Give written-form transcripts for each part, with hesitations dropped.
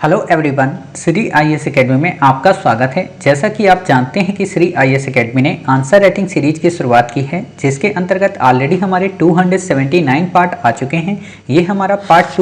Hello everyone, Shri IAS academy में आपका स्वागत है। जैसा कि आप जानते हैं कि श्री आईएएस एकेडमी ने आंसर राइटिंग सीरीज की शुरुआत की है, जिसके अंतर्गत ऑलरेडी हमारे 279 पार्ट आ चुके हैं। ये हमारा पार्ट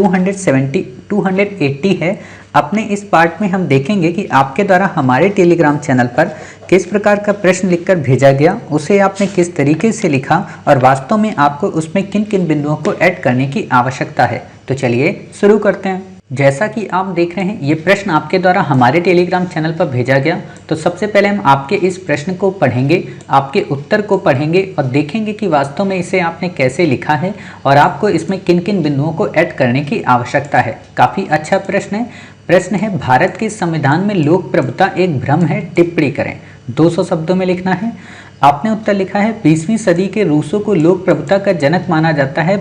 280 है। अपने इस पार्ट में हम देखेंगे कि आपके द्वारा हमारे टेलीग्राम चैनल पर किस प्रकार का प्रश्न लिखकर भेजा गया, उसे आपने किस तरीके से लिखा और वास्तव में आपको उसमें किन किन बिंदुओं को ऐड करने की आवश्यकता है। तो चलिए शुरू करते हैं। जैसा कि आप देख रहे हैं, ये प्रश्न आपके द्वारा हमारे टेलीग्राम चैनल पर भेजा गया। तो सबसे पहले हम आपके इस प्रश्न को पढ़ेंगे, आपके उत्तर को पढ़ेंगे और देखेंगे कि वास्तव में इसे आपने कैसे लिखा है और आपको इसमें किन किन बिंदुओं को ऐड करने की आवश्यकता है। काफ़ी अच्छा प्रश्न है। प्रश्न है, भारत के संविधान में लोक प्रभुता एक भ्रम है, टिप्पणी करें। 200 शब्दों में लिखना है। आपने उत्तर लिखा है, 20वीं सदी के रूसों को लोक प्रभुता का जनक माना जाता है।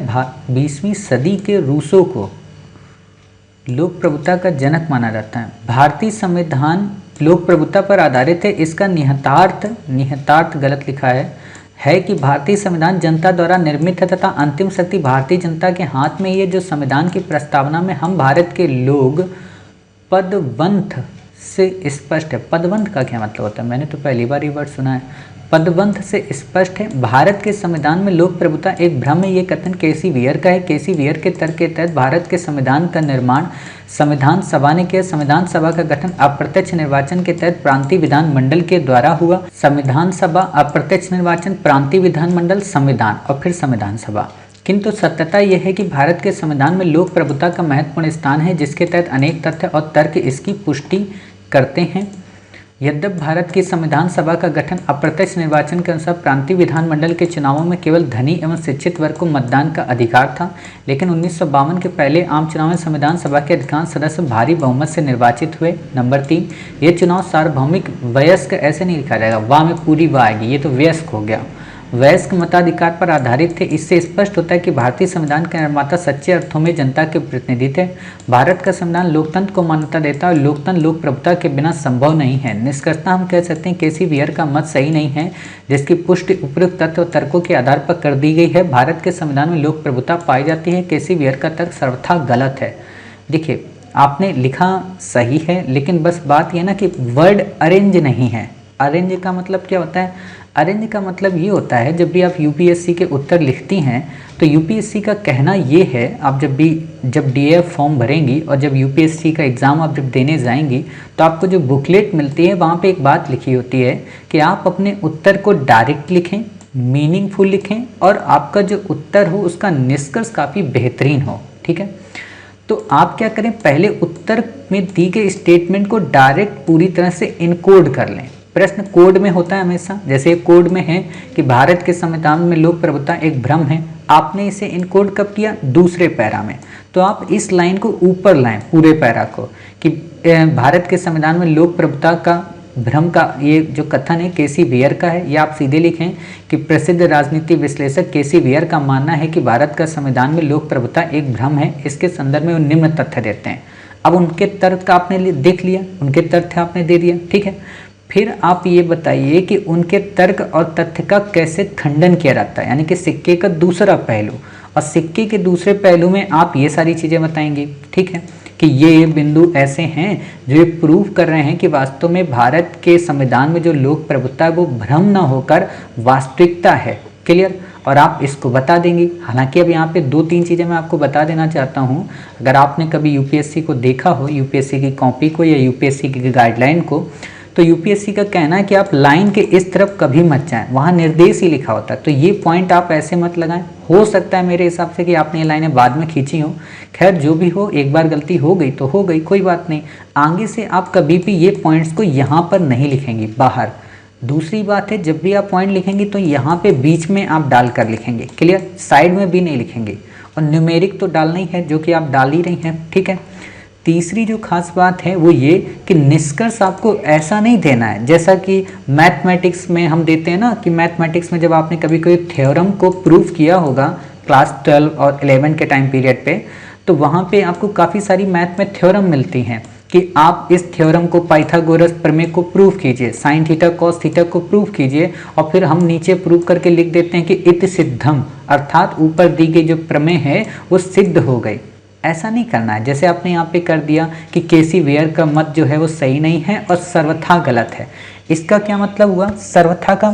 20वीं सदी के रूसों को लोक प्रभुता का जनक माना जाता है। भारतीय संविधान लोक प्रभुता पर आधारित है। इसका निहितार्थ गलत लिखा है कि भारतीय संविधान जनता द्वारा निर्मित है तथा अंतिम शक्ति भारतीय जनता के हाथ में ही है। जो संविधान की प्रस्तावना में हम भारत के लोग पदवंथ से स्पष्ट है। पदवंथ का क्या मतलब होता है? मैंने तो पहली बार ये वर्ड सुना है। पदवंथ से स्पष्ट है, भारत के संविधान में लोक प्रभुता एक भ्रम है। ये कथन केसी वियर का है। केसी वियर के तर्क के तहत भारत के संविधान का निर्माण संविधान सभा ने किया। संविधान सभा का गठन अप्रत्यक्ष निर्वाचन के तहत प्रांतीय विधान मंडल के द्वारा हुआ। संविधान सभा, अप्रत्यक्ष निर्वाचन, प्रांतीय विधान मंडल, संविधान और फिर संविधान सभा। किंतु सत्यता यह है कि भारत के संविधान में लोक प्रभुता का महत्वपूर्ण स्थान है, जिसके तहत अनेक तथ्य और तर्क इसकी पुष्टि करते हैं। यद्यपि भारत की संविधान सभा का गठन अप्रत्यक्ष निर्वाचन के अनुसार प्रांतीय विधानमंडल के चुनावों में केवल धनी एवं शिक्षित वर्ग को मतदान का अधिकार था, लेकिन 1952 के पहले आम चुनाव में संविधान सभा के अधिकांश सदस्य भारी बहुमत से निर्वाचित हुए। नंबर 3, ये चुनाव सार्वभौमिक वयस्क, ऐसे नहीं लिखा जाएगा, वाह में पूरी वाह आएगी, ये तो वयस्क हो गया, वयस्क मताधिकार पर आधारित थे। इससे स्पष्ट होता है कि भारतीय संविधान के निर्माता सच्चे अर्थों में जनता के प्रतिनिधि थे। भारत का संविधान लोकतंत्र को मान्यता देता है और लोकतंत्र लोक प्रभुता के बिना संभव नहीं है। निष्कर्षतः हम कह सकते हैं केसी वियर का मत सही नहीं है, जिसकी पुष्टि उपयुक्त तथ्य और तर्कों के आधार पर कर दी गई है। भारत के संविधान में लोक प्रभुता पाई जाती है। केसी वियर का तर्क सर्वथा गलत है। देखिए, आपने लिखा सही है, लेकिन बस बात यह ना कि वर्ड अरेंज नहीं है। अरेंज का मतलब क्या होता है? अरेंज का मतलब ये होता है, जब भी आप यूपीएससी के उत्तर लिखती हैं तो यूपीएससी का कहना ये है, आप जब डीएफ फॉर्म भरेंगी और जब यूपीएससी का एग्ज़ाम आप जब देने जाएंगी तो आपको जो बुकलेट मिलती है वहाँ पे एक बात लिखी होती है कि आप अपने उत्तर को डायरेक्ट लिखें, मीनिंगफुल लिखें और आपका जो उत्तर हो उसका निष्कर्ष काफ़ी बेहतरीन हो। ठीक है, तो आप क्या करें, पहले उत्तर में दी गई स्टेटमेंट को डायरेक्ट पूरी तरह से इनकोड कर लें। प्रश्न कोड में होता है हमेशा, जैसे कोड में है कि भारत के संविधान में लोक प्रभुता एक भ्रम है। आपने इसे इनकोड कब किया? दूसरे पैरा में। तो आप इस लाइन को ऊपर लाएं, पूरे पैरा को, कि भारत के संविधान में लोक प्रभुता का भ्रम का ये जो कथन है केसी वियर का है। या आप सीधे लिखें कि प्रसिद्ध राजनीति विश्लेषक केसी वियर का मानना है कि भारत का संविधान में लोक प्रभुता एक भ्रम है। इसके संदर्भ में वो निम्न तथ्य देते हैं। अब उनके तर्क का आपने देख लिया, उनके तथ्य आपने दे दिया। ठीक है, फिर आप ये बताइए कि उनके तर्क और तथ्य का कैसे खंडन किया जाता है, यानी कि सिक्के का दूसरा पहलू। और सिक्के के दूसरे पहलू में आप ये सारी चीज़ें बताएंगे। ठीक है, कि ये बिंदु ऐसे हैं जो ये प्रूव कर रहे हैं कि वास्तव में भारत के संविधान में जो लोक प्रभुता है वो भ्रम न होकर वास्तविकता है। क्लियर? और आप इसको बता देंगे। हालांकि अब यहाँ पे 2-3 चीज़ें मैं आपको बता देना चाहता हूँ। अगर आपने कभी यूपीएससी को देखा हो, यूपीएससी की कॉपी को या यूपीएससी की गाइडलाइन को, तो यूपीएससी का कहना है कि आप लाइन के इस तरफ कभी मत जाएं, वहाँ निर्देश ही लिखा होता है। तो ये पॉइंट आप ऐसे मत लगाएं। हो सकता है मेरे हिसाब से कि आपने ये लाइनें बाद में खींची हो। खैर, जो भी हो, एक बार गलती हो गई तो हो गई, कोई बात नहीं। आगे से आप कभी भी ये पॉइंट्स को यहाँ पर नहीं लिखेंगे, बाहर। दूसरी बात है, जब भी आप पॉइंट लिखेंगे तो यहाँ पे बीच में आप डाल कर लिखेंगे। क्लियर? साइड में भी नहीं लिखेंगे। और न्यूमेरिक तो डालना ही है, जो कि आप डाल ही रही हैं। ठीक है, तीसरी जो खास बात है वो ये कि निष्कर्ष आपको ऐसा नहीं देना है जैसा कि मैथमेटिक्स में हम देते हैं ना, कि मैथमेटिक्स में जब आपने कभी कोई थ्योरम को प्रूव किया होगा क्लास 12 और 11 के टाइम पीरियड पे, तो वहाँ पे आपको काफ़ी सारी मैथ में थ्योरम मिलती हैं कि आप इस थ्योरम को, पाइथागोरस प्रमेय को प्रूव कीजिए, साइन थीटा कॉस थीटा को प्रूव कीजिए, और फिर हम नीचे प्रूव करके लिख देते हैं कि इति सिद्धम, अर्थात ऊपर दी गई जो प्रमेय है वो सिद्ध हो गई। ऐसा नहीं करना है। जैसे आपने यहाँ पे कर दिया कि केसी वेयर का मत जो है वो सही नहीं है और सर्वथा गलत है। इसका क्या मतलब हुआ सर्वथा का,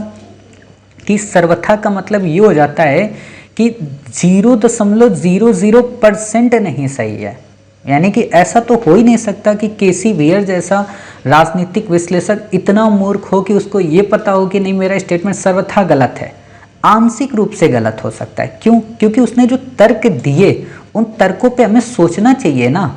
कि सर्वथा का मतलब ये हो जाता है कि 0.00% नहीं सही है। यानी कि ऐसा तो हो ही नहीं सकता कि केसी वेयर जैसा राजनीतिक विश्लेषक इतना मूर्ख हो कि उसको ये पता हो कि नहीं मेरा स्टेटमेंट सर्वथा गलत है। आंशिक रूप से गलत हो सकता है। क्यों? क्योंकि उसने जो तर्क दिए उन तर्कों पे हमें सोचना चाहिए ना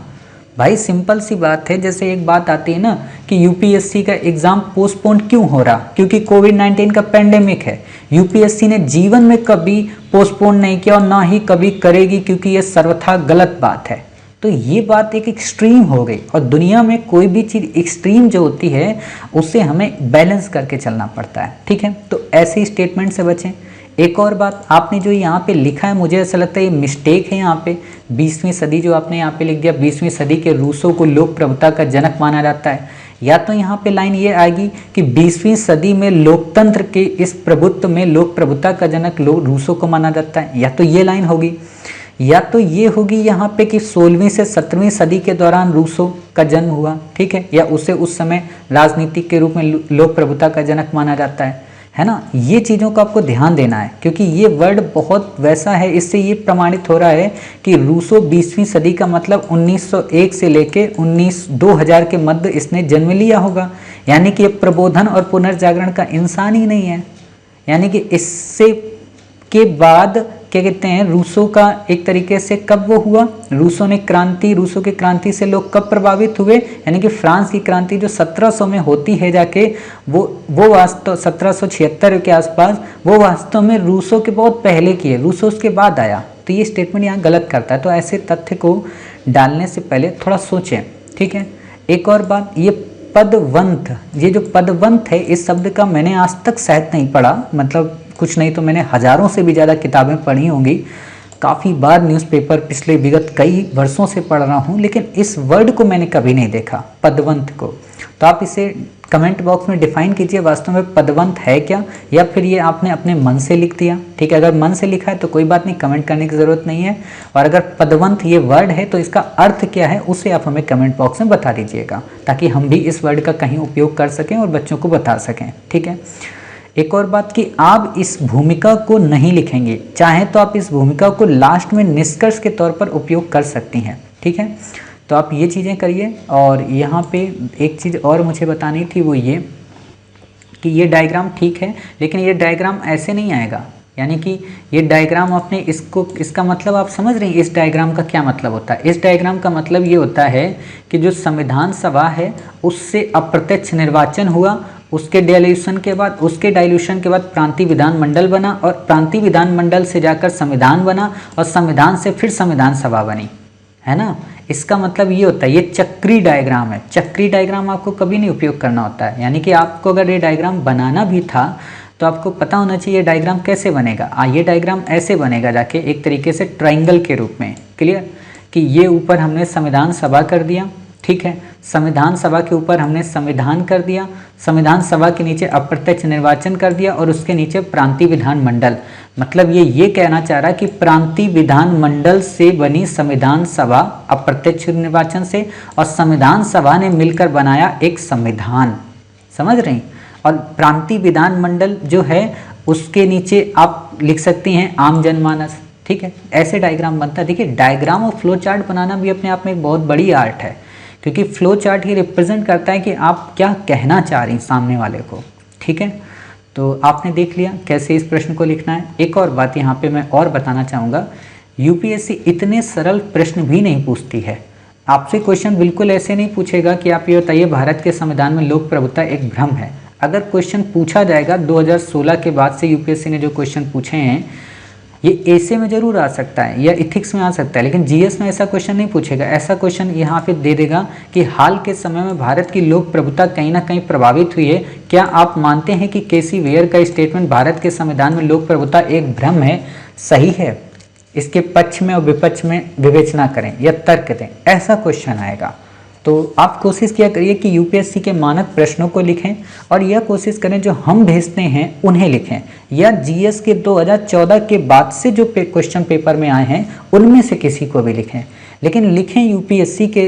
भाई। सिंपल सी बात है। जैसे एक बात आती है ना कि यूपीएससी का एग्जाम पोस्टपोन क्यों हो रहा, क्योंकि कोविड-19 का पेंडेमिक है। यूपीएससी ने जीवन में कभी पोस्टपोन नहीं किया और ना ही कभी करेगी, क्योंकि ये सर्वथा गलत बात है। तो ये बात एक एक्सट्रीम हो गई, और दुनिया में कोई भी चीज़ एक्सट्रीम जो होती है उससे हमें बैलेंस करके चलना पड़ता है, ठीक है। तो ऐसे स्टेटमेंट से बचें। एक और बात, आपने जो यहाँ पे लिखा है मुझे ऐसा लगता है ये मिस्टेक है। यहाँ पे 20वीं सदी जो आपने यहाँ पे लिख दिया, 20वीं सदी के रूसों को लोक प्रभुता का जनक माना जाता है। या तो यहाँ पे लाइन ये आएगी कि 20वीं सदी में लोकतंत्र के इस प्रभुत्व में लोक प्रभुता का जनक रूसों को माना जाता है, या तो ये लाइन होगी, या तो ये होगी यहाँ पे कि 16वीं से 17वीं सदी के दौरान रूसों का जन्म हुआ, ठीक है, या उसे उस समय राजनीतिक के रूप में लोक प्रभुता का जनक माना जाता है ना। ये चीज़ों को आपको ध्यान देना है, क्योंकि ये वर्ड बहुत वैसा है। इससे ये प्रमाणित हो रहा है कि रूसो 20वीं सदी का मतलब 1901 से लेके 2000 के मध्य इसने जन्म लिया होगा। यानी कि ये प्रबोधन और पुनर्जागरण का इंसान ही नहीं है। यानी कि इससे के बाद क्या कहते हैं, रूसों का एक तरीके से कब वो हुआ, रूसों की क्रांति से लोग कब प्रभावित हुए, यानी कि फ्रांस की क्रांति जो 1700 में होती है जाके वो वास्तव 1776 के आसपास, वो वास्तव में रूसों के बहुत पहले की है, रूसों उसके बाद आया। तो ये स्टेटमेंट यहाँ गलत करता है। तो ऐसे तथ्य को डालने से पहले थोड़ा सोचें, ठीक है। एक और बात, ये पदवंत, ये जो पदवंत है इस शब्द का मैंने आज तक शायद नहीं पढ़ा, मतलब कुछ नहीं तो मैंने हजारों से भी ज़्यादा किताबें पढ़ी होंगी, काफ़ी बार न्यूज़पेपर पिछले विगत कई वर्षों से पढ़ रहा हूँ, लेकिन इस वर्ड को मैंने कभी नहीं देखा, पदवंत को। तो आप इसे कमेंट बॉक्स में डिफाइन कीजिए, वास्तव में पदवंत है क्या, या फिर ये आपने अपने मन से लिख दिया, ठीक है। अगर मन से लिखा है तो कोई बात नहीं, कमेंट करने की ज़रूरत नहीं है। और अगर पदवंत ये वर्ड है तो इसका अर्थ क्या है उसे आप हमें कमेंट बॉक्स में बता दीजिएगा, ताकि हम भी इस वर्ड का कहीं उपयोग कर सकें और बच्चों को बता सकें, ठीक है। एक और बात कि आप इस भूमिका को नहीं लिखेंगे, चाहे तो आप इस भूमिका को लास्ट में निष्कर्ष के तौर पर उपयोग कर सकती हैं, ठीक है। तो आप ये चीज़ें करिए। और यहाँ पे एक चीज़ और मुझे बतानी थी, वो ये कि ये डायग्राम ठीक है, लेकिन ये डायग्राम ऐसे नहीं आएगा। यानी कि ये डायग्राम आपने इसका मतलब आप समझ रहे हैं इस डायग्राम का क्या मतलब होता है। इस डायग्राम का मतलब ये होता है कि जो संविधान सभा है उससे अप्रत्यक्ष निर्वाचन हुआ, उसके डाइल्यूशन के बाद प्रांतीय विधानमंडल बना, और प्रांतीय विधानमंडल से जाकर संविधान बना, और संविधान से फिर संविधान सभा बनी, है ना। इसका मतलब ये होता है, ये चक्री डायग्राम है। चक्री डायग्राम आपको कभी नहीं उपयोग करना होता है। यानी कि आपको अगर ये डायग्राम बनाना भी था तो आपको पता होना चाहिए ये डायग्राम कैसे बनेगा। ये डायग्राम ऐसे बनेगा जाके एक तरीके से ट्राइंगल के रूप में, क्लियर, कि ये ऊपर हमने संविधान सभा कर दिया, ठीक है, संविधान सभा के ऊपर हमने संविधान कर दिया, संविधान सभा के नीचे अप्रत्यक्ष निर्वाचन कर दिया, और उसके नीचे प्रांतीय विधानमंडल। मतलब ये कहना चाह रहा है कि प्रांतीय विधानमंडल से बनी संविधान सभा अप्रत्यक्ष निर्वाचन से, और संविधान सभा ने मिलकर बनाया एक संविधान, समझ रहे हैं। और प्रांतीय विधानमंडल जो है उसके नीचे आप लिख सकती हैं आम जनमानस, ठीक है। ऐसे डायग्राम बनता है। देखिए, डायग्राम और फ्लो चार्ट बनाना भी अपने आप में एक बहुत बड़ी आर्ट है, क्योंकि फ्लो चार्ट ही रिप्रेजेंट करता है कि आप क्या कहना चाह रही हैं सामने वाले को, ठीक है। तो आपने देख लिया कैसे इस प्रश्न को लिखना है। एक और बात यहाँ पे मैं और बताना चाहूँगा, यूपीएससी इतने सरल प्रश्न भी नहीं पूछती है। आपसे क्वेश्चन बिल्कुल ऐसे नहीं पूछेगा कि आप ये बताइए भारत के संविधान में लोक प्रभुता एक भ्रम है। अगर क्वेश्चन पूछा जाएगा 2016 के बाद से यूपीएससी ने जो क्वेश्चन पूछे हैं, ये ऐसे में जरूर आ सकता है या इथिक्स में आ सकता है, लेकिन जीएस में ऐसा क्वेश्चन नहीं पूछेगा। ऐसा क्वेश्चन यहाँ पे दे देगा कि हाल के समय में भारत की लोक प्रभुता कहीं ना कहीं प्रभावित हुई है। क्या आप मानते हैं कि केसी वेयर का स्टेटमेंट भारत के संविधान में लोक प्रभुता एक भ्रम है सही है? इसके पक्ष में और विपक्ष में विवेचना करें या तर्क दें, ऐसा क्वेश्चन आएगा। तो आप कोशिश किया करिए कि यूपीएससी के मानक प्रश्नों को लिखें, और यह कोशिश करें जो हम भेजते हैं उन्हें लिखें, या जीएस के 2014 के बाद से जो क्वेश्चन पेपर में आए हैं उनमें से किसी को भी लिखें। लेकिन लिखें यूपीएससी के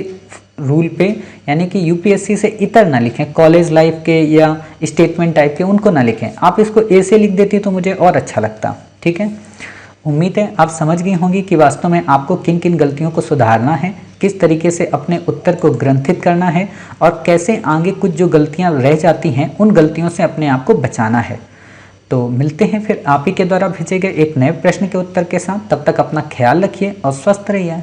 रूल पे, यानी कि यूपीएससी से इतर ना लिखें, कॉलेज लाइफ के या स्टेटमेंट टाइप के उनको ना लिखें। आप इसको ए से लिख देती तो मुझे और अच्छा लगता। ठीक है, उम्मीद है आप समझ गई होंगी कि वास्तव में आपको किन किन गलतियों को सुधारना है, किस तरीके से अपने उत्तर को ग्रंथित करना है और कैसे आगे कुछ जो गलतियां रह जाती हैं उन गलतियों से अपने आप को बचाना है। तो मिलते हैं फिर आप ही के द्वारा भेजे गए एक नए प्रश्न के उत्तर के साथ। तब तक अपना ख्याल रखिए और स्वस्थ रहिए।